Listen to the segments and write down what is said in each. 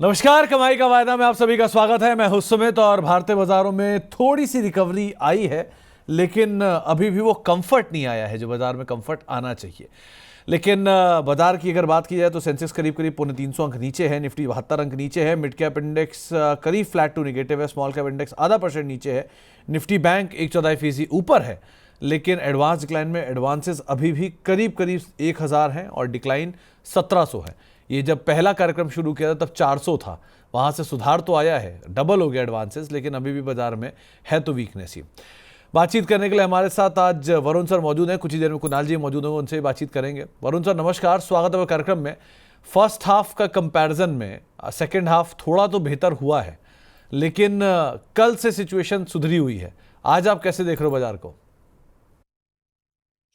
नमस्कार, कमाई का वायदा में आप सभी का स्वागत है। मैं हूं सुमित और भारतीय बाजारों में थोड़ी सी रिकवरी आई है, लेकिन अभी भी वो कंफर्ट नहीं आया है जो बाजार में कंफर्ट आना चाहिए। लेकिन बाजार की अगर बात की जाए तो सेंसेक्स करीब करीब 350 अंक नीचे है, निफ्टी 72 अंक नीचे है, मिड कैप इंडेक्स करीब फ्लैट टू निगेटिव है, स्मॉल कैप इंडेक्स ½ % नीचे है, निफ्टी बैंक 1/4% ऊपर है। लेकिन एडवांस डिक्लाइन में एडवांसेस अभी भी करीब करीब 1000 हैं और डिक्लाइन 1700 है। ये जब पहला कार्यक्रम शुरू किया था तब 400 था, वहां से सुधार तो आया है, डबल हो गया एडवांसेस, लेकिन अभी भी बाजार में है तो वीकनेस ही। बातचीत करने के लिए हमारे साथ आज वरुण सर मौजूद हैं, कुछ ही देर में कुणाल जी मौजूद होंगे, उनसे बातचीत करेंगे। वरुण सर नमस्कार, स्वागत है कार्यक्रम में। फर्स्ट हाफ का कंपैरिजन में सेकेंड हाफ थोड़ा तो बेहतर हुआ है, लेकिन कल से सिचुएशन सुधरी हुई है। आज आप कैसे देख रहे हो बाजार को?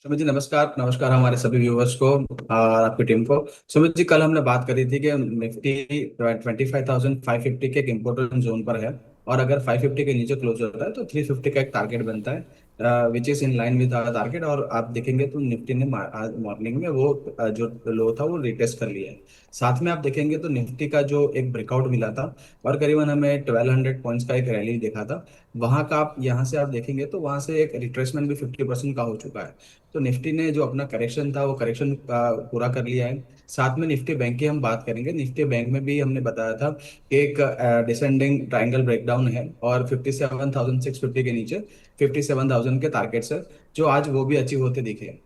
सुमित जी नमस्कार। नमस्कार हमारे सभी व्यूवर्स को और आपकी टीम को। सुमित जी, कल हमने बात करी थी कि निफ्टी 25,550 के एक इम्पोर्टेंट जोन पर है, और अगर 550 के नीचे क्लोज होता है तो 350 का एक टारगेट बनता है, which is in line with our target. और आप देखेंगे तो निफ्टी ने आज मॉर्निंग में वो जो लो था वो रिटेस्ट कर लिया है। साथ में आप देखेंगे तो निफ्टी का जो एक ब्रेकआउट मिला था और करीबन हमें 1200 पॉइंट्स का एक रैली देखा था, वहां का आप यहाँ से आप देखेंगे तो वहां से एक रिट्रेसमेंट भी 50% का हो चुका है। तो निफ्टी ने जो अपना करेक्शन था वो करेक्शन पूरा कर लिया है। साथ में निफ्टी बैंक की हम बात करेंगे। निफ्टी बैंक में भी हमने बताया था कि एक डिसेंडिंग ट्रायंगल ब्रेकडाउन है और 57,650 के नीचे 57,000 के टारगेट्स है, जो आज वो भी अचीव होते दिखे।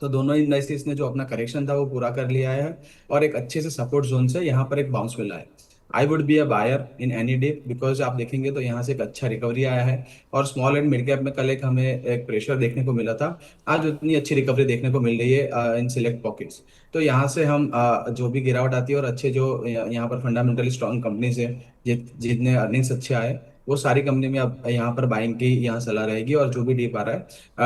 तो दोनों इंडस्ट्रीज ने जो अपना करेक्शन था वो पूरा कर लिया है और एक अच्छे से सपोर्ट जोन से यहाँ पर एक बाउंस मिला है। I would be a buyer in any day, because आप देखेंगे तो यहाँ से एक अच्छा रिकवरी आया है। और स्मॉल एंड मिड कैप में कल एक हमें एक प्रेशर देखने को मिला था, आज उतनी अच्छी रिकवरी देखने को मिल रही है इन सिलेक्ट पॉकेट्स। तो यहाँ से हम जो भी गिरावट आती है और अच्छे जो यहाँ पर फंडामेंटली स्ट्रॉन्ग कंपनीज है, जितने अर्निंग्स अच्छे आए, वो सारी कंपनी में अब यहाँ पर बाइंग की यहाँ सलाह रहेगी। और जो भी डीप आ रहा है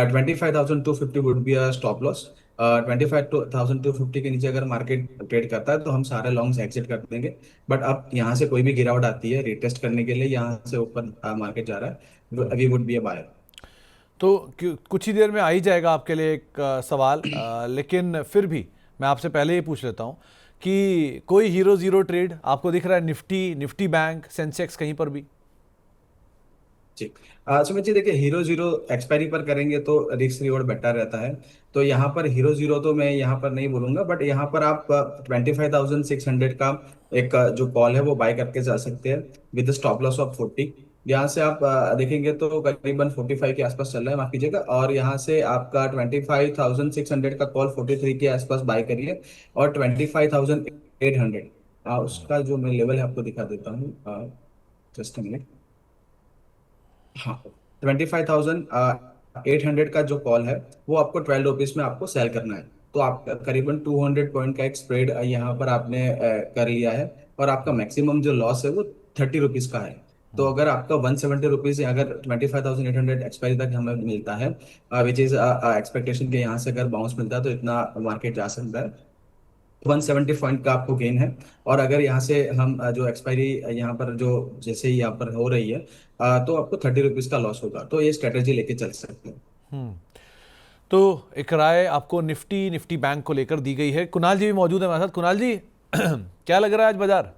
25,250 would be a stop loss. 25,250 के नीचे अगर मार्केट ट्रेड करता है तो हम सारे लॉन्ग्स एग्जिट कर देंगे। बट अब यहाँ से कोई भी गिरावट आती है रिटेस्ट करने के लिए, यहाँ से ऊपर मार्केट जा रहा है, we would be a buyer. तो कुछ ही देर में आ ही जाएगा आपके लिए एक सवाल, लेकिन फिर भी मैं आपसे पहले ही पूछ लेता हूँ कि कोई हीरो जीरो ट्रेड आपको दिख रहा है? निफ्टी, निफ्टी बैंक, सेंसेक्स कहीं पर भी? जी। सुमित जी देखिए, हीरो जीरो एक्सपायरी पर करेंगे तो रिस्क रिवॉर्ड बेटर रहता है। तो यहाँ पर हीरो जीरो तो मैं यहाँ पर नहीं बोलूंगा, बट यहाँ पर आप 25,600 का एक जो कॉल है वो बाय करके जा सकते हैं विद स्टॉप लॉस ऑफ 40। यहाँ से आप देखेंगे तो करीबन 45 के आसपास चल रहा है, माफ कीजिएगा। और यहाँ से आपका 25,600 का कॉल 43 के आसपास बाय करिए, और 25,800 उसका जो मैं लेवल है आपको दिखा देता हूँ। Just minute. हाँ, 25,800 का जो कॉल है वो आपको 12 रुपीज में आपको सेल करना है। तो आप करीबन 200 पॉइंट का एक स्प्रेड यहाँ पर आपने कर लिया है, और आपका मैक्सिमम जो लॉस है वो 30 रुपीज का है। तो अगर आपका 170 रुपीज, अगर 25,800 एक्सपायरी तक हमें मिलता है, विच इज एक्सपेक्टेशन के यहाँ से अगर बाउंस मिलता है तो इतना मार्केट जा सकता है। 170 पॉइंट का आपको गेन है। और अगर यहाँ से हम जो एक्सपायरी यहाँ पर जो जैसे ही यहाँ पर हो रही है, तो आपको 30 रुपीज का लॉस होगा। तो ये स्ट्रेटेजी लेके चल सकते हैं। तो एक राय आपको निफ्टी, निफ्टी बैंक को लेकर दी गई है। कुणाल जी भी मौजूद है हमारे साथ। कुणाल जी क्या लग रहा है आज बाजार?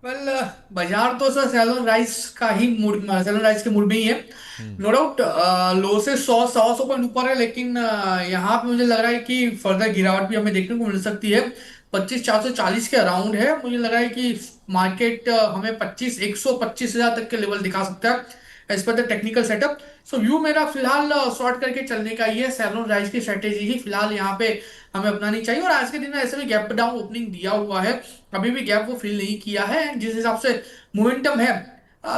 वेल, बाजार तो सर सैलून राइस का ही मूड, सैलून राइस के मूड में ही है। नो डाउट लो से 100 पॉइंट ऊपर है, लेकिन यहाँ पे मुझे लग रहा है कि फर्दर गिरावट भी हमें देखने को मिल सकती है। 25,440 के अराउंड है। मुझे लग रहा है कि मार्केट हमें 125,000 तक के लेवल दिखा सकता है as per the technical setup. So view मेरा फिलहाल शॉर्ट करके चलने का ही है। सैलून राइस की स्ट्रेटेजी ही फिलहाल यहाँ पे हमें अपनानी चाहिए। और आज के दिन में ऐसे भी गैप डाउन ओपनिंग दिया हुआ है, अभी भी गैप वो फिल नहीं किया है। एंड जिस हिसाब से मोमेंटम है,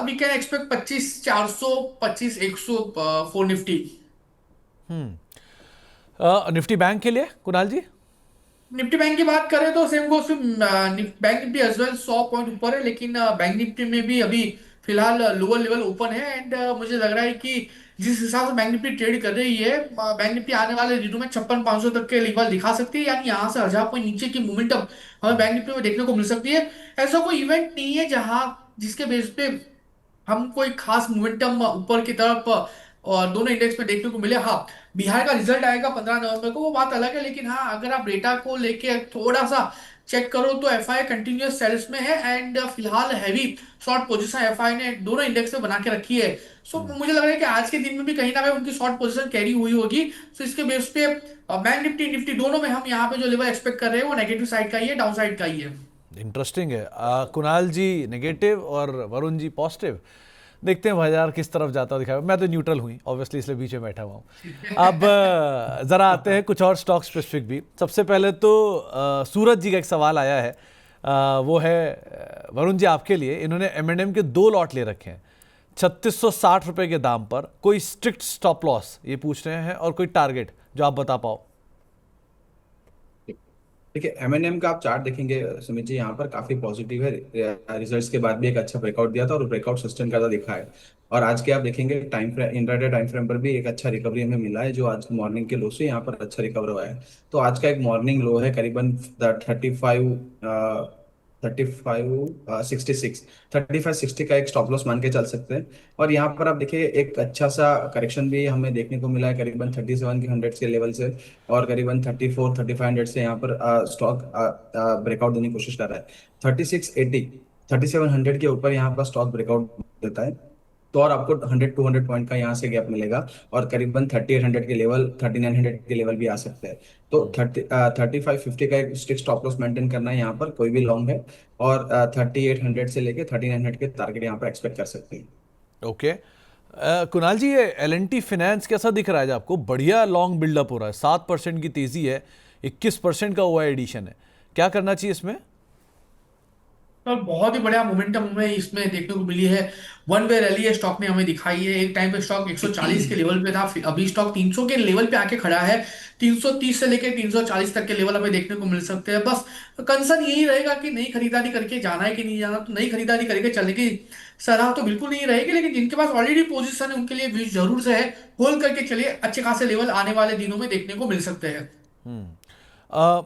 we can expect 25,400, 25,100 for Nifty. Nifty bank के लिए कुणाल जी? निफ्टी बैंक की बात करें तो same goes bank Nifty as well 100 point ऊपर है, लेकिन बैंक निफ्टी में भी अभी फिलहाल लोअर लेवल ओपन है। एंड मुझे लग रहा है कि जिस हिसाब से बैंक निफ्टी ट्रेड कर रही है, बैंक निफ्टी आने वाले दिनों में 56,500 तक के लेवल दिखा सकती है। यानी यहाँ से 1,000 पॉइंट नीचे की मोमेंटम हमें बैंक निफ्टी में देखने को मिल सकती है। ऐसा कोई इवेंट नहीं है जहां जिसके बेस पे हम कोई खास मोमेंटम ऊपर की तरफ और दोनों इंडेक्स पे देखने को मिले। हाँ, बिहार का रिजल्ट आएगा 15 नवंबर को, वो बात अलग है। लेकिन हाँ, अगर आप डेटा को लेके थोड़ा सा चेक करो तो एफआई कंटिन्यूअस सेल्स में है एंड फिलहाल हैवी शॉर्ट पोजीशन एफआई ने दोनों इंडेक्स में बना के रखी है। सो मुझे लग रहा है कि आज के दिन में भी कहीं ना कहीं उनकी शॉर्ट पोजीशन कैरी हुई होगी। सो इसके बेस पे बैंक निफ्टी निफ्टी दोनों में हम यहाँ पे जो लेवल एक्सपेक्ट कर रहे हैं वो नेगेटिव साइड का ही है, डाउन साइड का ही है। इंटरेस्टिंग है। कुणाल जी नेगेटिव और वरुण जी पॉजिटिव। देखते हैं बाजार किस तरफ जाता दिखा। मैं तो न्यूट्रल हुई ऑब्वियसली, इसलिए बीच में बैठा हुआ हूँ। अब ज़रा आते हैं कुछ और स्टॉक स्पेसिफिक भी। सबसे पहले तो सूरज जी का एक सवाल आया है, वो है वरुण जी आपके लिए। इन्होंने M&M के 2 लॉट ले रखे हैं 3660 रुपये के दाम पर। कोई स्ट्रिक्ट स्टॉप लॉस ये पूछ रहे हैं और कोई टारगेट जो आप बता पाओ। देखिए M&M का आप चार्ट देखेंगे सुमित जी, यहाँ पर काफी पॉजिटिव है। रिजल्ट्स के बाद भी एक अच्छा ब्रेकआउट दिया था और ब्रेकआउट सस्टेन करता दिखा है। और आज के आप देखेंगे time frame, intraday time frame पर भी एक अच्छा रिकवरी हमें मिला है, जो आज मॉर्निंग के लो से यहाँ पर अच्छा रिकवर हुआ है। तो आज का एक मॉर्निंग लो है करीबन 3560 का एक स्टॉप लॉस मान के चल सकते हैं। और यहाँ पर आप देखिए एक अच्छा सा करेक्शन भी हमें देखने को मिला है करीबन 37 के 100 के लेवल से, और करीबन 34-3500 से यहाँ पर स्टॉक ब्रेकआउट देने की कोशिश कर रहा है। 3680 3700 के ऊपर यहाँ पर स्टॉक ब्रेकआउट देता है तो और आपको 100-200 पॉइंट का यहाँ से गैप मिलेगा, और करीबन 3800 के लेवल, 3900 के लेवल भी आ सकते हैं। तो 3550 का एक स्ट्रिक्ट स्टॉप लॉस मेंटेन करना है यहाँ पर, कोई भी लॉन्ग है। और 3800 से लेके 3900 के टारगेट यहाँ पर एक्सपेक्ट कर सकते हैं। ओके। कुणाल जी, ये L&T फाइनेंस कैसा दिख रहा है जी आपको? बढ़िया लॉन्ग बिल्डअप हो रहा है, 7% की तेजी है, 21% का हुआ एडिशन है। क्या करना चाहिए इसमें? और बहुत ही बढ़िया मोमेंटम हमें इसमें देखने को मिली है। वन वे रैली है स्टॉक ने हमें दिखाई है। एक टाइम पे स्टॉक 140 के लेवल पे था, फिर अभी स्टॉक 300 के लेवल पे आके खड़ा है। 330 से लेकर 340 तक के लेवल हमें देखने को मिल सकते हैं। बस कंसर्न यही रहेगा कि नई खरीदारी करके जाना है कि नहीं जाना। तो नई खरीदारी करके चलने की सलाह तो बिल्कुल नहीं रहेगी, लेकिन जिनके पास ऑलरेडी पोजीशन है उनके लिए भी जरूर से है होल्ड करके चलिए। अच्छे खासे लेवल आने वाले दिनों में देखने को मिल सकते हैं। अ,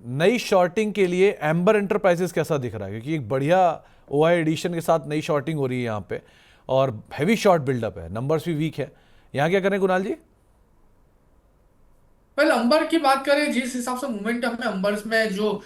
नई शॉर्टिंग के लिए एम्बर एंटरप्राइजेस कैसा दिख रहा है? क्योंकि एक बढ़िया OI एडिशन के साथ नई शॉर्टिंग हो रही है यहाँ पे, और हैवी शॉर्ट बिल्डअप है, नंबर्स भी वीक है। यहाँ क्या करें कुणाल जी? वेल अंबर की बात करें, जिस हिसाब से मोमेंटम है अंबर्स में, जो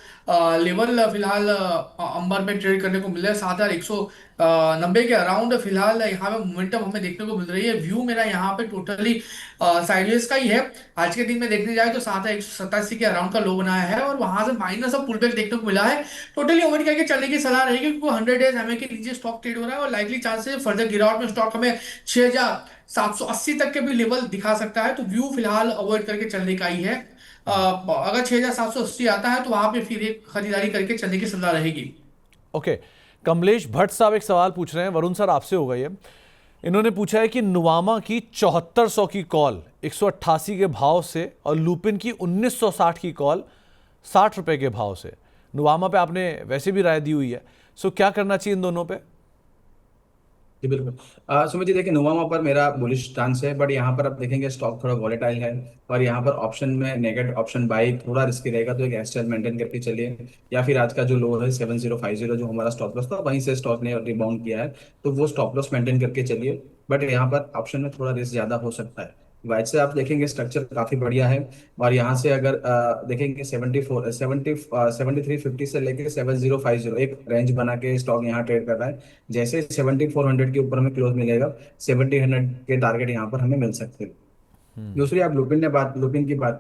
लेवल फिलहाल अंबर में ट्रेड करने को मिल रहा है 7190 के अराउंड फिलहाल यहाँ पे मोमेंटम हमें देखने को मिल रही है। व्यू मेरा यहाँ पे टोटली साइडवेज का ही है। आज के दिन में देखने जाए तो 7187 के अराउंड का लो बनाया है और वहां से माइनस ऑफ पुल बैक देखने को मिला है। टोटली ओवर करके चलने की सलाह रहेगी, क्योंकि 100 डेज हमें के नीचे स्टॉक ट्रेड हो रहा है और लाइकली चांसेस फर्दर गिरावट में स्टॉक हमें 6780 तक के भी लेवल दिखा सकता है। तो व्यू फिलहाल अवॉइड करके चलने का ही है। अगर 6780 आता है तो वहां पे फिर एक खरीदारी करके चलने की सलाह रहेगी। ओके। कमलेश भट्ट साहब एक सवाल पूछ रहे हैं, वरुण सर आपसे होगा ये। इन्होंने पूछा है कि नुवामा की 7400 की कॉल 188 के भाव से और लुपिन की 1960 की कॉल 60 रुपए के भाव से। नुवामा पे आपने वैसे भी राय दी हुई है, सो क्या करना चाहिए इन दोनों पे? जी बिल्कुल। सुमित जी देखिए, नोवामा पर मेरा बुलिश स्टांस है, बट यहाँ पर आप देखेंगे स्टॉक थोड़ा वॉलेटाइल है, और यहाँ पर ऑप्शन में नेगेटिव ऑप्शन बाई थोड़ा रिस्की रहेगा, तो एक एस्टेल मेंटेन करके चलिए। या फिर आज का जो लो है 7050 जो हमारा स्टॉप लॉस था, वहीं से स्टॉक ने रिबाउंड किया है, तो वो स्टॉप लॉस मेंटेन करके चलिए। बट यहाँ पर ऑप्शन में थोड़ा रिस्क ज्यादा हो सकता है। वाइट से आप देखेंगे स्ट्रक्चर काफी बढ़िया है, और यहाँ से अगर देखेंगे 7350 से लेके 7050 एक रेंज बना के स्टॉक यहाँ ट्रेड कर रहा है। जैसे 7400 के ऊपर हमें क्लोज मिलेगा, 7000 के टारगेट यहाँ पर हमें मिल सकते हैं। दूसरी आप लुपिन की बात की।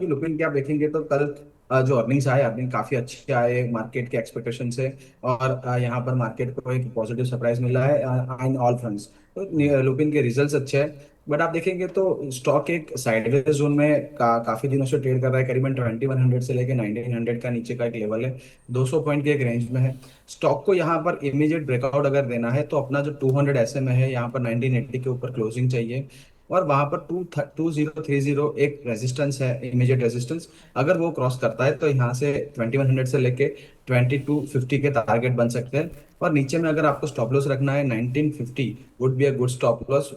लुपिन की आप देखेंगे तो कल जो अर्निंग्स आए, अर्निंग काफी अच्छे आए मार्केट के एक्सपेक्टेशन से, और यहाँ पर मार्केट को एक पॉजिटिव सरप्राइज मिला है इन ऑल फ्रंट्स। तो लुपिन के रिजल्ट्स अच्छे हैं, बट आप देखेंगे तो स्टॉक एक साइडवेज जोन में काफी दिनों से ट्रेड कर रहा है। करीबन 2100 से लेकर 1900 का नीचे का एक लेवल है, 200 पॉइंट के एक रेंज में है। स्टॉक को यहाँ पर इमीडिएट ब्रेकआउट अगर देना है तो अपना जो 200 SMA है यहाँ पर 1980 के ऊपर क्लोजिंग चाहिए, और वहां पर 2030 एक रेजिस्टेंस है, इमीडिएट रेजिस्टेंस। अगर वो क्रॉस करता है तो यहाँ से 2100 से लेके 2250 के टारगेट बन सकते हैं। और नीचे में अगर आपको स्टॉप लॉस रखना है 1950 would be a good stop loss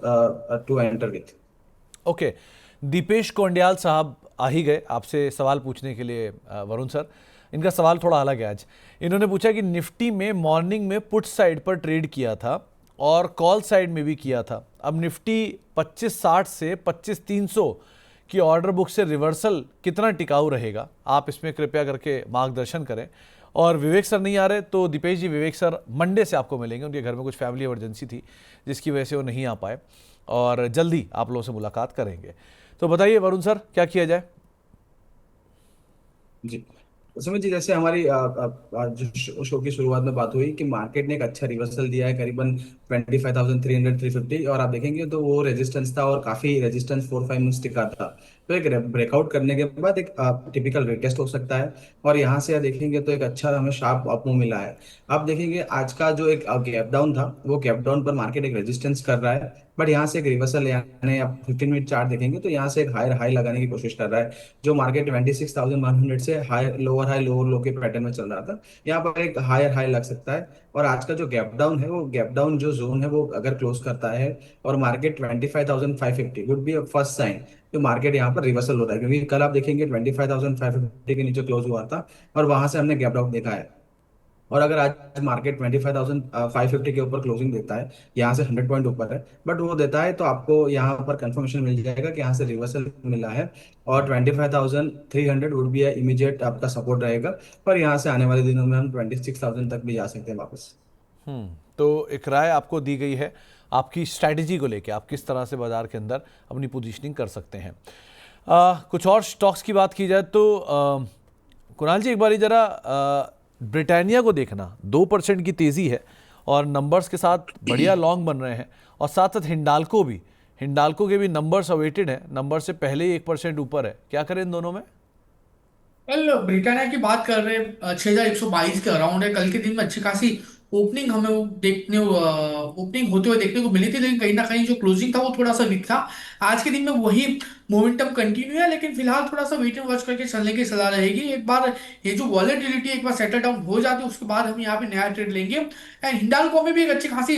to enter with. Okay. Deepesh Kondiyal साहब आ ही गए आपसे सवाल पूछने के लिए। वरुण सर, इनका सवाल थोड़ा अलग है आज। इन्होंने पूछा कि निफ्टी में मॉर्निंग में पुट साइड पर ट्रेड किया था और कॉल साइड में भी किया था। अब निफ्टी 2560 से 25300 की ऑर्डर बुक से रिवर्सल कितना टिकाऊ रहेगा? आप इसमें कृपया करके मार्गदर्शन करें। और विवेक सर नहीं आ रहे तो दीपेश जी, विवेक सर मंडे से आपको मिलेंगे। उनके घर में कुछ फैमिली इमरजेंसी थी जिसकी वजह से वो नहीं आ पाए और जल्दी आप लोगों से मुलाकात करेंगे। तो बताइए वरुण सर, क्या किया जाए? जी, सुमित जी, जैसे हमारी जो शो की शुरुआत में बात हुई कि मार्केट ने एक अच्छा रिवर्सल दिया है करीबन 25,300 350, और आप देखेंगे तो वो रेजिस्टेंस था और काफी रेजिस्टेंस 4-5 मिनट्स टिका था। तो एक ब्रेकआउट करने के बाद एक टिपिकल रिटेस्ट हो सकता है, और यहाँ से देखेंगे तो एक अच्छा हमें शार्प अप मूव मिला है। आप देखेंगे आज का जो एक गैप डाउन था, वो गैप डाउन पर मार्केट एक रेजिस्टेंस कर रहा है, बट यहाँ से एक रिवर्सल, यानी आप 15 मिनट चार्ट देखेंगे तो यहाँ से एक हायर हाई लगाने की कोशिश कर रहा है। जो मार्केट 26,100 से हाई लोअर लो के पैटर्न में चल रहा था, यहाँ पर एक हायर हाई लग सकता है। और आज का जो गैप डाउन है, वो गैप डाउन जो जोन है वो अगर क्लोज करता है और market 25,550 would be first sign तो मार्केट यहाँ पर रिवर्सल होता है, क्योंकि कल आप देखेंगे 25,550 के नीचे क्लोज हुआ था और वहां से हमने गैप डाउन देखा है। और अगर आज मार्केट 25,550 के ऊपर क्लोजिंग देता है, यहाँ से 100 पॉइंट ऊपर है, बट वो देता है तो आपको यहाँ पर कंफर्मेशन मिल जाएगा कि यहाँ से रिवर्सल मिला है, और 25,300 वुड बी इमीडिएट आपका सपोर्ट रहेगा। और यहाँ से आने वाले दिनों में हम 26,000 तक भी जा सकते हैं वापस। तो एक राय आपको दी गई है आपकी स्ट्रैटेजी को लेके, आप किस तरह से बाजार के अंदर अपनी पोजीशनिंग कर सकते हैं। कुछ और स्टॉक्स की बात की जाए तो कुणाल जी, एक बार जरा ब्रिटानिया को देखना, 2% की तेज़ी है और नंबर्स के साथ बढ़िया लॉन्ग बन रहे हैं, और साथ साथ हिंडाल्को के भी नंबर्स अवेटेड हैं, नंबर से पहले ही 1% ऊपर है। क्या करें इन दोनों में? कल ब्रिटानिया की बात कर रहे हैं, 6,122 के अराउंड है। कल के दिन में अच्छी खासी ओपनिंग हमें ओपनिंग होते हुए देखने को मिली थी, लेकिन कहीं ना कहीं जो क्लोजिंग था वो थोड़ा सा वीक था। आज के दिन में वही मोमेंटम कंटिन्यू है, लेकिन फिलहाल थोड़ा सा वेट एंड वॉच करके चलने की सलाह रहेगी। एक बार ये जो वॉलेटिलिटी एक बार सेटल डाउन हो जाती है, उसके बाद हम यहाँ पे नया ट्रेड लेंगे। एंड हिंडाल्को में भी एक अच्छी खासी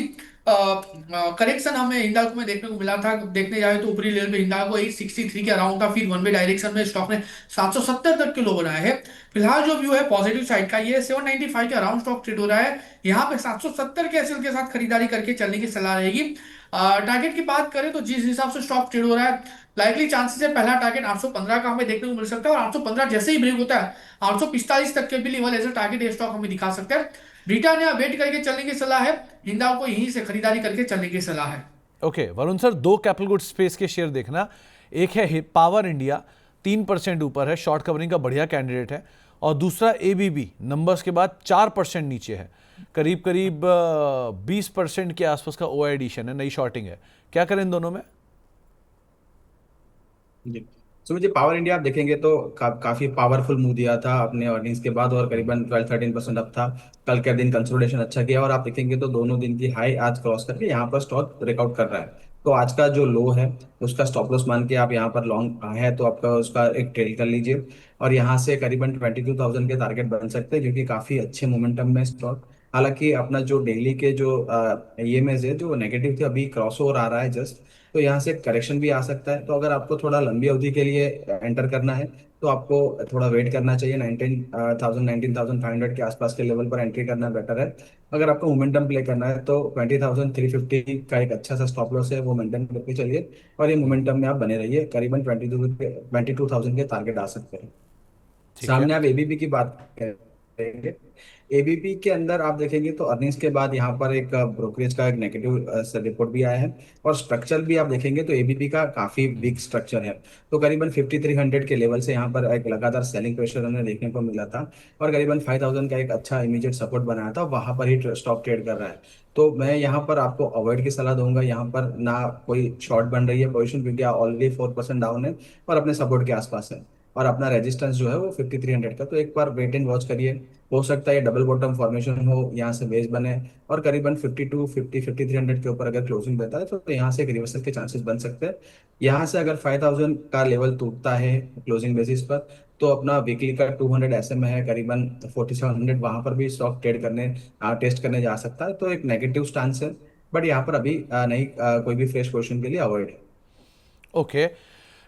करेक्शन हमें हिंडाल्को में देखने को मिला था। देखने जाए तो ऊपरी लेवल पे हिंडाल्को 863 के अराउंड था, फिर वन वे डायरेक्शन में स्टॉक ने 770 तक के लो बनाए हैं। फिलहाल जो व्यू है पॉजिटिव साइड का, ये 795 के अराउंड स्टॉक ट्रेड हो रहा है। यहाँ पे 770 के एसएल के साथ खरीदारी करके चलने की सलाह रहेगी। टारगेट की बात करें तो जिस हिसाब से स्टॉक ट्रेड हो रहा है, लाइकली चांसेस है पहला टारगेट 815 का हमें देखने को मिल सकता है, और 815 जैसे ही ब्रेक होता है 845 तक के भी लेवल एज टारगेट ये स्टॉक हमें दिखा सकता है। ब्रिटानिया वेट करके चलने की सलाह है, हिंडाल्को को यहीं से खरीदारी करके चलने की सलाह है। Okay Varun sir, 2 capital goods space के शेयर देखना, एक है पावर इंडिया, 3% ऊपर है, शॉर्ट कवरिंग का बढ़िया कैंडिडेट है, और दूसरा एबीबी नंबर्स के बाद 4% नीचे है, करीब करीब 20% के आसपास का ओआई एडिशन है, नई शॉर्टिंग है। क्या करें इन दोनों में? जी, सुमित जी, पावर इंडिया आप देखेंगे तो काफी पावरफुल मूव दिया था अपने अर्निंग्स के बाद, और करीबन 12-13% अप था। कल के दिन कंसोलिडेशन अच्छा किया, और आप देखेंगे तो दोनों दिन की हाई आज क्रॉस करके यहाँ पर स्टॉक ब्रेकआउट कर रहा है। तो आज का जो लो है उसका स्टॉप लॉस मान के आप यहाँ पर लॉन्ग है तो आपका उसका एक ट्रेल कर लीजिए, और यहाँ से करीबन 22,000 के टारगेट बन सकते हैं, क्योंकि काफी अच्छे मोमेंटम में स्टॉक। हालांकि अपना जो डेली के जो ईएमएस है जो नेगेटिव थे, अभी क्रॉस ओवर आ रहा है जस्ट, तो यहाँ से करेक्शन भी आ सकता है। तो अगर आपको थोड़ा लंबी अवधि के लिए एंटर करना है तो आपको थोड़ा वेट करना चाहिए, 19,500 के आसपास के लेवल पर एंट्री करना बेटर है। अगर आपको मोमेंटम प्ले करना है तो 20,350 का एक अच्छा सा स्टॉप लॉस है, वो मेंटेन करके चलिए, और ये मोमेंटम में आप बने रहिए। करीबन 22,000 के टारगेट आ सकते हैं। ठीक है। सामने आप एबीपी की बात करेंगे, एबीपी के अंदर आप देखेंगे तो अर्निंग्स के बाद यहाँ पर एक ब्रोकरेज का एक नेगेटिव रिपोर्ट भी आया है, और स्ट्रक्चर भी आप देखेंगे तो एबीपी का काफी वीक स्ट्रक्चर है। तो करीबन 5,300 के लेवल से यहाँ पर एक लगातार सेलिंग प्रेशर हमें देखने को मिला था, और करीबन 5,000 का एक अच्छा इमीडिएट सपोर्ट बनाया था, वहां पर ही स्टॉक ट्रेड कर रहा है। तो मैं यहाँ पर आपको अवॉइड की सलाह दूंगा, यहाँ पर ना कोई शॉर्ट बन रही है पोजिशन, क्योंकि ऑलरेडी 4% डाउन है और अपने सपोर्ट के आसपास है, और अपना रेजिस्टेंस जो है वो 5,300 का। तो एक बार वेट एंड वॉच करिए, हो सकता है डबल बॉटम फॉर्मेशन हो, यहाँ से बेस बने, और करीबन 52-5300 के ऊपर अगर क्लोजिंग देता है तो यहाँ से एक रिवर्सल के चांसेस बन सकते हैं। यहाँ से अगर 5,000 का लेवल टूटता है क्लोजिंग बेसिस पर, तो अपना वीकली का 200 SMA है करीबन 4700, वहां पर भी स्टॉक ट्रेड करने टेस्ट करने जा सकता है। तो एक नेगेटिव स्टांस है, बट यहाँ पर अभी नहीं कोई भी फ्रेश क्वेश्चन के लिए अवॉइड है। ओके,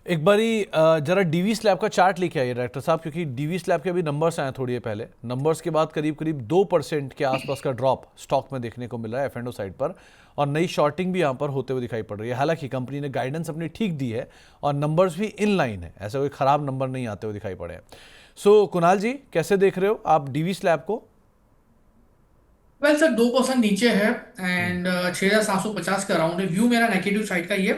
एक बारी जरा डीवी स्लैब का चार्ट लेके आइए डायरेक्टर साहब, क्योंकि डीवी स्लैब के अभी नंबर्स आए थोड़ी देर पहले, नंबर्स के बाद करीब करीब 2% के आसपास का ड्रॉप स्टॉक में देखने को मिल रहा है एफ साइड पर, और नई शॉर्टिंग भी यहाँ पर होते हुए दिखाई पड़ रही है। हालांकि कंपनी ने गाइडेंस अपनी ठीक दी है और नंबर्स भी इन लाइन है, ऐसा कोई खराब नंबर नहीं आते हुए दिखाई पड़े हैं। सो कुणाल जी, कैसे देख रहे हो आप डीवी स्लैब को? वेल सर 2% नीचे है एंड 6,750 का राउंड है। व्यू मेरा नेगेटिव साइड का ही है।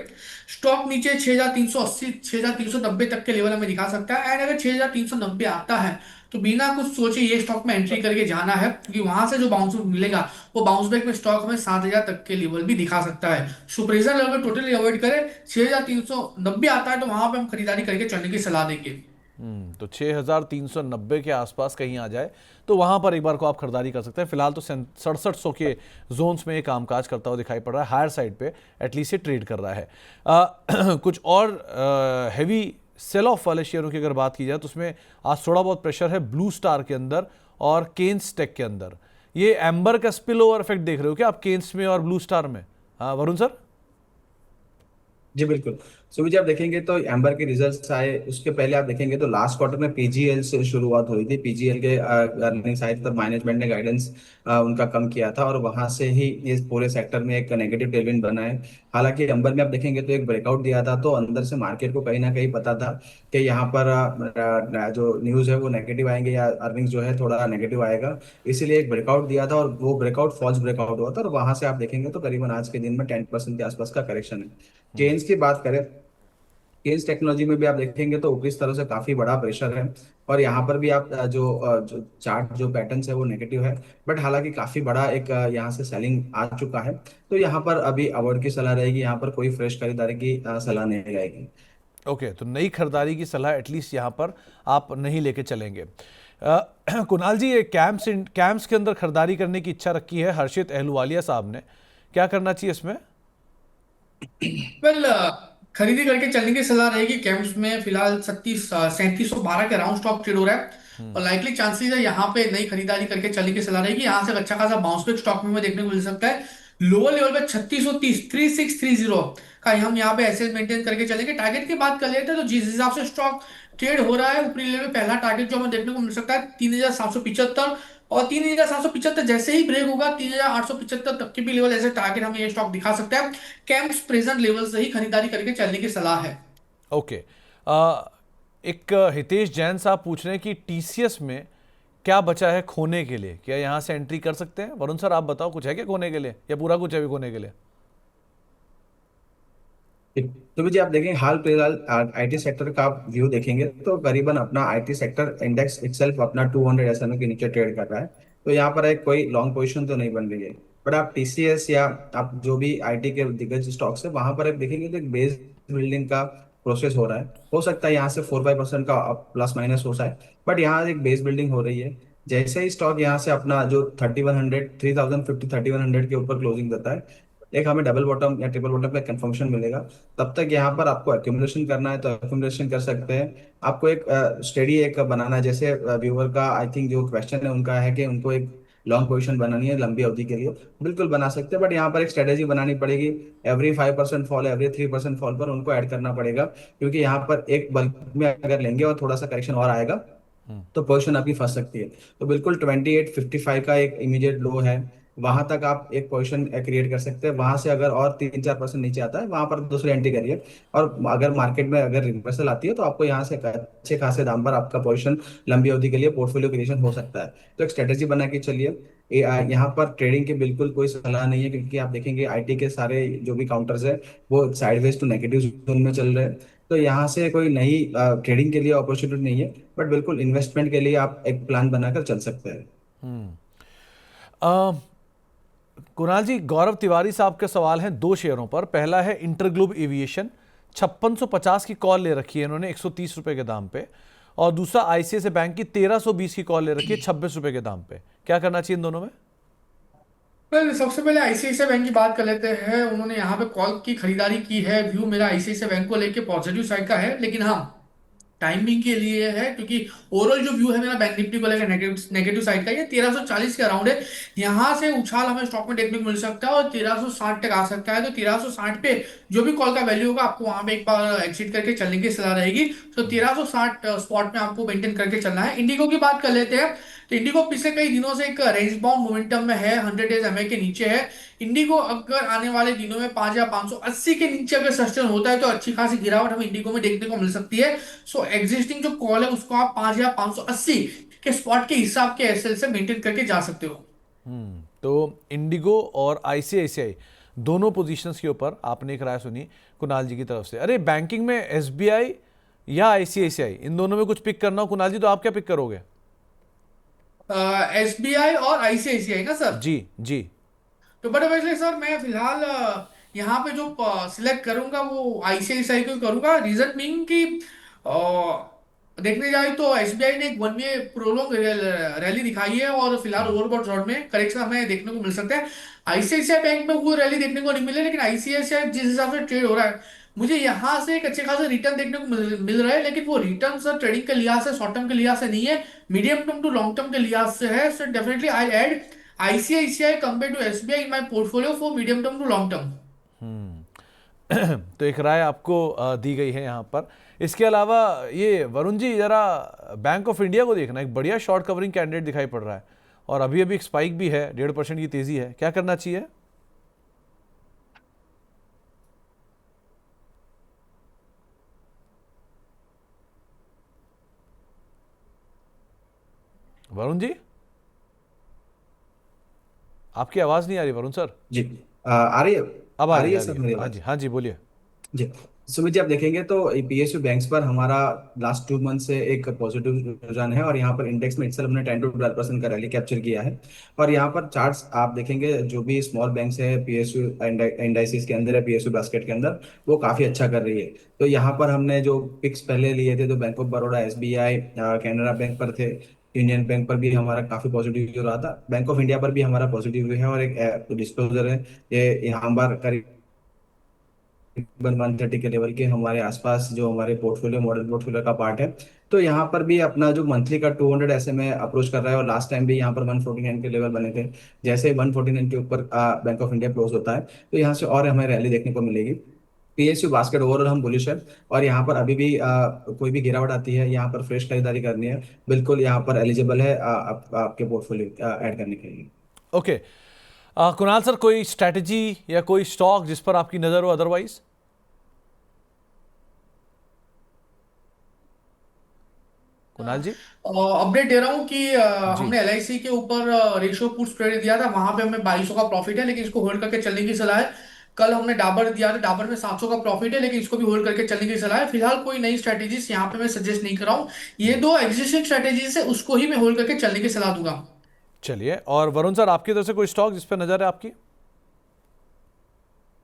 स्टॉक नीचे 6,380 6,390 तक के लेवल हमें दिखा सकता है एंड अगर 6,390 आता है तो बिना कुछ सोचे ये स्टॉक में एंट्री करके जाना है, क्योंकि वहां से जो बाउंस बैक मिलेगा वो बाउंस बैक में स्टॉक हमें 7,000 तक के लेवल भी दिखा सकता है। सुपरवाइजर लेवल टोटली अवॉइड करें। 6,390 आता है तो वहां पे हम खरीदारी करके चलने की सलाह देंगे। तो 6,390 के आसपास कहीं आ जाए तो वहां पर एक बार को आप खरीदारी कर सकते हैं। फिलहाल तो 6700 के जोन्स में ये कामकाज करता हुआ दिखाई पड़ रहा है। हायर साइड पे एटलीस्ट ये ट्रेड कर रहा है। कुछ और हैवी सेल ऑफ वाले शेयरों की अगर बात की जाए तो उसमें आज थोड़ा बहुत प्रेशर है ब्लू स्टार के अंदर और केन्स टेक के अंदर। ये एम्बर का स्पिल ओवर इफेक्ट देख रहे हो क्या आप केन्स में और ब्लू स्टार में? हाँ वरुण सर। जी बिल्कुल। सो जी आप देखेंगे तो एम्बर के रिजल्ट्स आए, उसके पहले आप देखेंगे तो लास्ट क्वार्टर में पीजीएल से शुरुआत हुई थी। पीजीएल के अर्निंग्स आए थे तब मैनेजमेंट ने गाइडेंस उनका कम किया था और वहां से ही ये पूरे सेक्टर में एक नेगेटिव टेलविंड बना है। हालांकि एम्बर में आप देखेंगे तो एक ब्रेकआउट दिया था, तो अंदर से मार्केट को कहीं ना कहीं पता था कि यहाँ पर जो न्यूज है वो नेगेटिव आएंगे या अर्निंग्स जो है थोड़ा नेगेटिव आएगा, इसीलिए एक ब्रेकआउट दिया था और वो ब्रेकआउट फॉल्स ब्रेकआउट हुआ था और वहां से आप देखेंगे तो करीबन आज के दिन में 10% के आसपास का करेक्शन है। चेंज की बात करें, केन्स टेक्नोलॉजी में भी आप देखेंगे तो ऊपरी स्तरों से काफी बड़ा प्रेशर है और यहाँ पर भी आप जो चार्ट जो पैटर्न है वो नेगेटिव है। बट हालांकि काफी बड़ा एक यहाँ से सेलिंग आ चुका है, तो यहाँ पर अभी अवॉइड की सलाह रहेगी, यहाँ पर कोई फ्रेश खरीदारी की सलाह नहीं रहेगी। ओके, तो नई खरीदारी की सलाह एटलीस्ट यहाँ पर आप नहीं लेके चलेंगे। कुणाल जी, ये कैम्स के अंदर खरीदारी करने की इच्छा रखी है हर्षित अहलुवालिया साहब ने, क्या करना चाहिए इसमें? वेल खरीदी करके चलने की सलाह रहेगी। कैम्प्स में फिलहाल 3712 के अराउंड स्टॉक ट्रेड हो रहा है और लाइकली चांसेस है यहाँ पे नई खरीदारी करके चलने की सलाह रहेगी। यहाँ से अच्छा खासा बाउंस बैक स्टॉक में देखने को मिल सकता है। लोअर लेवल पे 3630 3630 का हम यहाँ पे ऐसे मेंटेन करके चलेंगे। टारगेट की बात कर लेते हैं तो जिस हिसाब से स्टॉक ट्रेड हो रहा है ऊपरी लेवल पे पहला टारगेट जो हमें देखने को मिल सकता है 3,775 और 3,775 जैसे ही ब्रेक होगा 3,875 तक के भी लेवल ऐसे टारगेट हमें ये स्टॉक दिखा सकता है। कैंप्स प्रेजेंट लेवल से ही खरीदारी करके चलने की सलाह है। ओके। एक हितेश जैन साहब पूछ रहे हैं कि टीसीएस में क्या बचा है खोने के लिए, क्या यहाँ से एंट्री कर सकते हैं? वरुण सर आप बताओ, कुछ है क्या खोने के लिए या पूरा कुछ है अभी खोने के लिए? तो जी आप देखेंगे हाल फिलहाल आईटी सेक्टर का आप व्यू देखेंगे तो करीबन अपना आईटी सेक्टर इंडेक्स इटसेल्फ अपना 200 एसएमए के नीचे ट्रेड कर रहा है, तो यहाँ पर एक कोई लॉन्ग पोजीशन तो नहीं बन रही है। बट आप टीसीएस या आप जो भी आईटी के दिग्गज स्टॉक्स है वहां पर आप देखेंगे तो एक बेस बिल्डिंग का प्रोसेस हो रहा है। हो सकता है यहाँ से 4-5% का प्लस माइनस हो जाए, बट यहाँ एक बेस बिल्डिंग हो रही है। जैसे ही स्टॉक यहाँ से अपना जो 3100 3050 3100 के ऊपर क्लोजिंग देता है, एक हमें डबल बॉटम या ट्रिपल बॉटम का कंफर्मेशन मिलेगा। तब तक यहाँ पर आपको एक्यूमुलेशन करना है तो एक्यूमुलेशन कर सकते हैं। आपको एक स्टडी एक बनाना है, जैसे व्यूअर का आई थिंक जो क्वेश्चन है उनका है कि उनको एक लॉन्ग पोजीशन बनानी है लंबी अवधि के लिए, बिल्कुल बना सकते हैं। बट यहाँ पर एक स्ट्रेटेजी बनानी पड़ेगी। एवरी 5% फॉल एवरी 3% फॉल पर उनको ऐड करना पड़ेगा, क्योंकि यहाँ पर एक बल्क में अगर लेंगे और थोड़ा सा करेक्शन और आएगा तो पोजीशन आपकी फंस सकती है। तो बिल्कुल 2855 का एक इमीडिएट लो है, वहां तक आप एक पोजीशन क्रिएट कर सकते हैं। वहां से अगर और 3-4% नीचे आता है वहां पर दूसरी एंट्री करिए, और अगर मार्केट में अगर रिवर्सल आती है तो आपको यहाँ से अच्छे खासे दाम पर आपका पोजीशन लंबी अवधि के लिए पोर्टफोलियो क्रिएशन हो सकता है। तो एक स्ट्रेटेजी बना के चलिए। यहाँ पर ट्रेडिंग की बिल्कुल कोई सलाह नहीं है, क्योंकि आप देखेंगे आईटी के सारे जो भी काउंटर्स है वो साइडवेज टू नेगेटिव जोन में चल रहे हैं। तो यहाँ से कोई नई ट्रेडिंग के लिए अपॉर्चुनिटी नहीं है, बट बिल्कुल इन्वेस्टमेंट के लिए आप एक प्लान बनाकर चल सकते हैं। कुणाल जी, गौरव तिवारी साहब के सवाल हैं दो शेयरों पर। पहला है इंटरग्लोब एविएशन, 5650 की कॉल ले रखी है इन्होंने 130 रुपए के दाम पे, और दूसरा आईसीआईसीआई बैंक की 1320 की कॉल ले रखी है 26 रुपए के दाम पे। क्या करना चाहिए इन दोनों में? सबसे पहले आईसीआईसीआई बैंक की बात कर लेते हैं। उन्होंने यहाँ पे कॉल की खरीदारी की है। व्यू मेरा आईसीआईसीआई बैंक को लेके पॉजिटिव साइड का है, लेकिन हाँ टाइमिंग के लिए है, क्योंकि ओवरऑल जो व्यू है मेरा बैंक निफ्टी को लेकर नेगेटिव साइड का, ये 1340 के अराउंड है। यहाँ से उछाल हमें स्टॉक में देखने को मिल सकता है और 1360 तक आ सकता है। तो 1360 पे जो भी कॉल का वैल्यू होगा आपको वहां पे एक बार एग्जिट करके चलने की सलाह रहेगी। तो 1360 स्पॉट में आपको मेंटेन करके चलना है। इंडिगो की बात कर लेते हैं तो इंडिगो पिछले कई दिनों से एक रेंज बाउंड मोमेंटम में है, 100 डेज एमए के नीचे है। इंडिगो अगर आने वाले दिनों में 5,580 के नीचे अगर सस्टेन होता है तो अच्छी खासी गिरावट हमें इंडिगो में देखने को मिल सकती है। सो एग्जिस्टिंग जो कॉल है उसको आप 5,580 के स्पॉट के हिसाब के एसएल से मेंटेन करके जा सकते हो। तो इंडिगो और आईसीआईसीआई दोनों पोजीशंस के ऊपर आपने एक राय सुनी कुणाल जी की तरफ से। अरे बैंकिंग में एसबीआई या आईसीआईसीआई, इन दोनों में कुछ पिक करना हो कुणाल जी, तो आप क्या पिक करोगे? एसबीआई और आईसीआईसीआई ना सर? जी जी। तो बड़े वैसे सर मैं फिलहाल यहाँ पे जो सिलेक्ट करूंगा वो आईसीआईसीआई को ही करूंगा। रीजन बीइंग कि देखने जाए तो एसबीआई ने एक वन वे प्रोलॉन्ग रैली दिखाई है और फिलहाल ओवरबॉट शॉर्ट में करेक्शन हमें देखने को मिल सकता है। आईसीआईसीआई बैंक में वो रैली देखने को नहीं मिले, लेकिन आईसीआईसीआई जिस हिसाब से ट्रेड हो रहा है मुझे यहाँ से एक अच्छे खासे रिटर्न देखने को मिल रहा है, लेकिन वो रिटर्न सर ट्रेडिंग के लिहाज से, शॉर्ट टर्म के लिहाज से नहीं है, medium term to long term के लिहाज से है। So definitely I add ICICI compare to SBI in my portfolio for medium term to long term. तो एक राय आपको दी गई है यहाँ पर। इसके अलावा ये वरुण जी जरा बैंक ऑफ इंडिया को देखना, एक बढ़िया शॉर्ट कवरिंग कैंडिडेट दिखाई पड़ रहा है और अभी अभी एक स्पाइक भी है, 1.5% की तेजी है, क्या करना चाहिए? वरुण जी, आपकी आवाज नहीं आ रही वरुण सर। जी आ रही है। अब आ आ रही रही है, है आ सर रही है। मेरी हाँ आवाज? जी हाँ जी, बोलिए। जी सुमित जी, आप देखेंगे तो पीएसयू बैंक्स पर हमारा लास्ट 2 मंथ से एक पॉजिटिव रुझान है और यहाँ पर इंडेक्स में इटसेल्फ हमने 10 to 12% का रैली कैप्चर किया है। और यहाँ पर चार्ट्स आप देखेंगे, जो भी स्मॉल बैंक्स है पीएसयू इंडाइसिस के अंदर है, पीएसयू बास्केट के अंदर, वो काफी अच्छा कर रही है। तो यहाँ पर हमने जो पिक्स पहले लिए थे तो bank of Baroda, SBI, Canara bank पर थे, यूनियन बैंक पर भी हमारा काफी पॉजिटिव हो रहा था, बैंक ऑफ इंडिया पर भी हमारा पॉजिटिव है। और एक डिस्क्लोजर है, ये यहाँ पर करीब 130 के लेवल के हमारे आसपास जो हमारे पोर्टफोलियो, मॉडल पोर्टफोलियो का पार्ट है। तो यहाँ पर भी अपना जो मंथली का 200 ऐसे में अप्रोच कर रहा है और लास्ट टाइम भी यहाँ पर 149 के लेवल बने थे। जैसे 149 के ऊपर बैंक ऑफ इंडिया क्लोज होता है तो यहाँ से और हमें रैली देखने को मिलेगी। पीएसयू बास्केट ओवरऑल हम बुलिश है और यहाँ पर अभी भी कोई भी गिरावट आती है, यहाँ पर फ्रेश खरीदारी करनी है, बिल्कुल यहाँ पर एलिजिबल है आपके पोर्टफोलियो ऐड करने के लिए। ओके कुणाल सर, कोई स्ट्रैटेजी या कोई स्टॉक जिस पर आपकी नजर हो अदरवाइज? कुणाल जी अपडेट दे रहा हूँ कि जी। हमने एलआईसी के ऊपर रेशियो पुट्स ट्रेड दिया था, वहां पे हमें 2200 का प्रॉफिट है, लेकिन इसको होल्ड करके चलने की सलाह है। कल हमने डाबर दिया था, डाबर में 700 का प्रॉफिट है, लेकिन इसको भी होल्ड करके चलने की सलाह है। फिलहाल कोई नई स्ट्रेटेजीज यहाँ पे मैं सजेस्ट नहीं कर रहा हूँ, ये दो एग्जिस्टिंग स्ट्रेटेजीज है उसको ही मैं होल्ड करके चलने की सलाह दूंगा। चलिए, और वरुण सर आपकी तरफ से कोई स्टॉक जिस पर नजर है आपकी?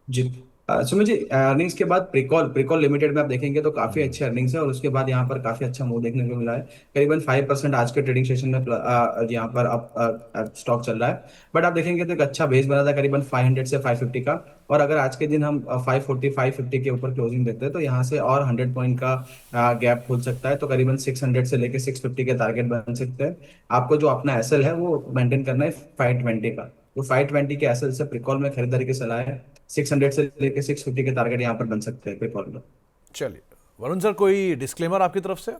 जी सुमित जी, अर्निंग्स के बाद प्रिकॉल प्रिकॉल लिमिटेड में आप देखेंगे तो काफी अच्छे अर्निंग्स है और उसके बाद यहाँ पर काफी अच्छा मूव देखने को मिला है। करीबन 5% आज के ट्रेडिंग सेशन में यहाँ पर अब स्टॉक चल रहा है। बट आप देखेंगे तो एक अच्छा बेस बना था करीबन 500 से 550 का, और अगर आज के दिन हम 540 550 के ऊपर क्लोजिंग देखते हैं तो यहाँ से और 100 पॉइंट का गैप खुल सकता है। तो करीबन 600 से लेके 650 के टारगेट बन सकते हैं। आपको जो अपना एसएल है वो मेंटेन करना है 520 का। तो 520 के एसएल से प्रिकॉल में खरीदारी की सलाह है। 600 से लेके 650 के टारगेट यहाँ पर बन सकते हैं प्रिकॉल में। चलिए वरुण सर, कोई डिस्क्लेमर आपकी तरफ से?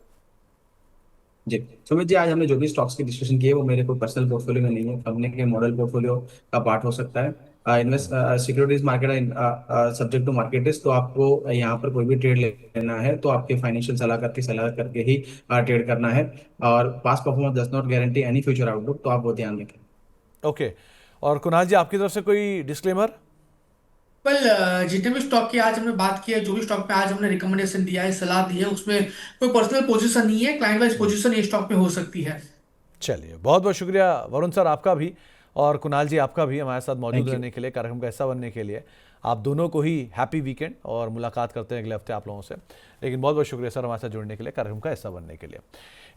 जी सुमित जी, आज हमने जो भी स्टॉक्स की डिस्कशन की है वो मेरे कोई पर्सनल पोर्टफोलियो में नहीं है, कंपनी के मॉडल पोर्टफोलियो का पार्ट हो सकता है। Invest securities market subject to market risk, तो आपको यहाँ पर कोई भी ट्रेड लेना है तो आपके फाइनेंशियल सलाह करके ही ट्रेड करना है। और past performance does not guarantee any future outlook, तो आप वो ध्यान रखें। ओके, और कुणाल जी आपकी तरफ से कोई डिस्क्लेमर? वेल जितने भी स्टॉक की आज हमने बात की है, जो भी स्टॉक पे आज हमने रिकमेंडेशन दिया है, सलाह दी है, उसमें कोई पर्सनल पोजीशन नहीं है, क्लाइंट वाइज पोजीशन ये स्टॉक पे हो सकती है। चलिए, बहुत बहुत शुक्रिया वरुण सर आपका भी, और कुणाल जी आपका भी हमारे साथ मौजूद थैंक यू। रहने के लिए, कार्यक्रम का हिस्सा बनने के लिए। आप दोनों को ही हैप्पी वीकेंड, और मुलाकात करते हैं अगले हफ्ते आप लोगों से। लेकिन बहुत बहुत शुक्रिया सर हमारे साथ जुड़ने के लिए, कार्यक्रम का हिस्सा बनने के लिए।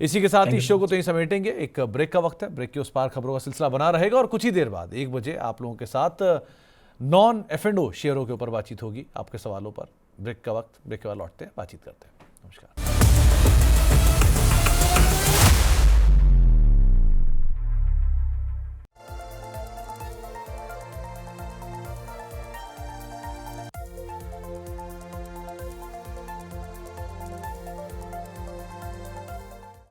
इसी के साथ Thank he you show so को much. तो ही समेटेंगे, एक ब्रेक का वक्त है। ब्रेक के उस पार खबरों का सिलसिला बना रहेगा और कुछ ही देर बाद 1 बजे आप लोगों के साथ नॉन F&O शेयरों के ऊपर बातचीत होगी, आपके सवालों पर। ब्रेक का वक्त, ब्रेक के बाद लौटते हैं, बातचीत करते हैं। नमस्कार।